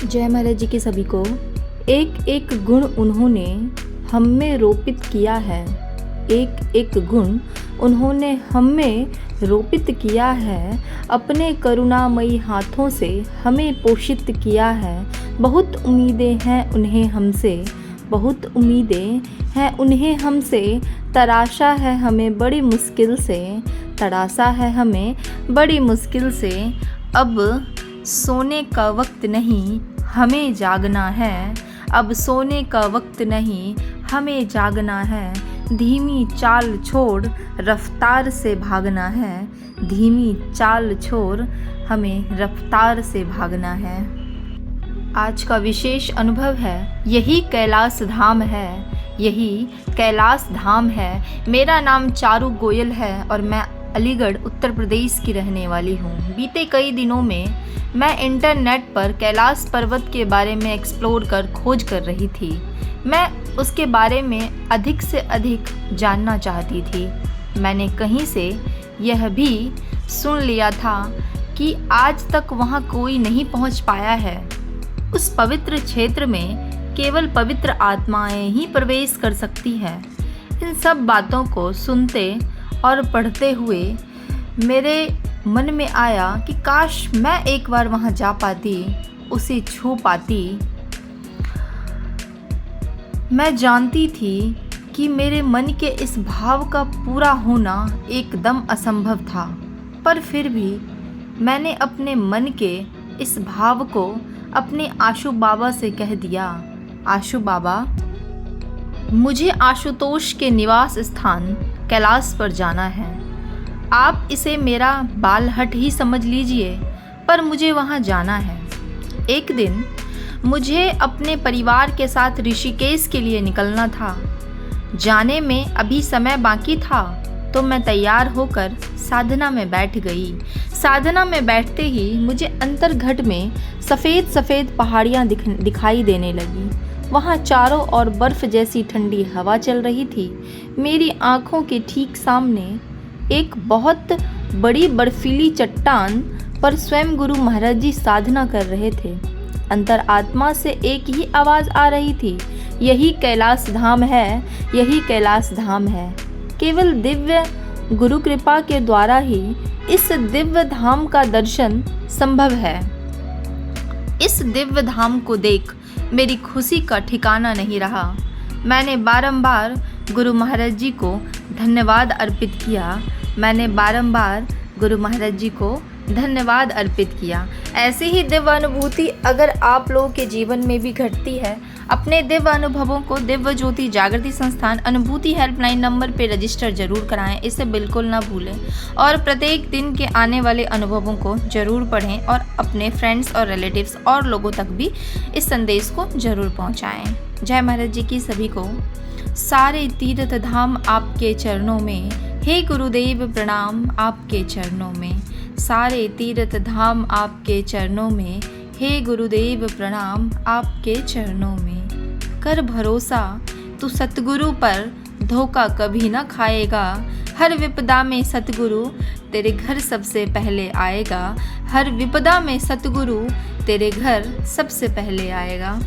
जय महाराज जी के सभी को। एक एक गुण उन्होंने हम में रोपित किया है, एक एक गुण उन्होंने हम में रोपित किया है, अपने करुणामयी हाथों से हमें पोषित किया है। बहुत उम्मीदें हैं उन्हें हमसे, बहुत उम्मीदें हैं उन्हें हमसे, तराशा है हमें बड़ी मुश्किल से, तराशा है हमें बड़ी मुश्किल से। अब सोने का वक्त नहीं हमें जागना है, अब सोने का वक्त नहीं हमें जागना है। धीमी चाल छोड़ रफ्तार से भागना है, धीमी चाल छोड़ हमें रफ्तार से भागना है। आज का विशेष अनुभव है, यही कैलाश धाम है, यही कैलाश धाम है। मेरा नाम चारू गोयल है और मैं अलीगढ़ उत्तर प्रदेश की रहने वाली हूँ। बीते कई दिनों में मैं इंटरनेट पर कैलाश पर्वत के बारे में एक्सप्लोर कर खोज कर रही थी। मैं उसके बारे में अधिक से अधिक जानना चाहती थी। मैंने कहीं से यह भी सुन लिया था कि आज तक वहाँ कोई नहीं पहुँच पाया है। उस पवित्र क्षेत्र में केवल पवित्र आत्माएं ही प्रवेश कर सकती हैं। इन सब बातों को सुनते और पढ़ते हुए मेरे मन में आया कि काश मैं एक बार वहाँ जा पाती, उसे छू पाती। मैं जानती थी कि मेरे मन के इस भाव का पूरा होना एकदम असंभव था, पर फिर भी मैंने अपने मन के इस भाव को अपने आशु बाबा से कह दिया, आशु बाबा, मुझे आशुतोष के निवास स्थान कैलाश पर जाना है। आप इसे मेरा बालहट ही समझ लीजिए, पर मुझे वहाँ जाना है। एक दिन मुझे अपने परिवार के साथ ऋषिकेश के लिए निकलना था। जाने में अभी समय बाकी था तो मैं तैयार होकर साधना में बैठ गई। साधना में बैठते ही मुझे अंतर्घट में सफ़ेद सफ़ेद पहाड़ियाँ दिखाई देने लगी। वहाँ चारों ओर बर्फ़ जैसी ठंडी हवा चल रही थी। मेरी आँखों के ठीक सामने एक बहुत बड़ी बर्फीली चट्टान पर स्वयं गुरु महाराज जी साधना कर रहे थे। अंतर आत्मा से एक ही आवाज़ आ रही थी, यही कैलाश धाम है, यही कैलाश धाम है। केवल दिव्य गुरु कृपा के द्वारा ही इस दिव्य धाम का दर्शन संभव है। इस दिव्य धाम को देख मेरी खुशी का ठिकाना नहीं रहा। मैंने बारंबार गुरु महाराज जी को धन्यवाद अर्पित किया, मैंने बारंबार गुरु महाराज जी को धन्यवाद अर्पित किया। ऐसी ही दिव्य अनुभूति अगर आप लोगों के जीवन में भी घटती है, अपने दिव्य अनुभवों को दिव्य ज्योति जागृति संस्थान अनुभूति हेल्पलाइन नंबर पे रजिस्टर जरूर कराएं, इसे बिल्कुल ना भूलें। और प्रत्येक दिन के आने वाले अनुभवों को जरूर पढ़ें और अपने फ्रेंड्स और रिलेटिव्स और लोगों तक भी इस संदेश को जरूर पहुँचाएँ। जय महाराज जी की सभी को। सारे तीर्थ धाम आपके चरणों में, हे गुरुदेव प्रणाम आपके चरणों में। सारे तीर्थ धाम आपके चरणों में, हे गुरुदेव प्रणाम आपके चरणों में। कर भरोसा तू सतगुरु पर, धोखा कभी न खाएगा। हर विपदा में सतगुरु तेरे घर सबसे पहले आएगा, हर विपदा में सतगुरु तेरे घर सबसे पहले आएगा।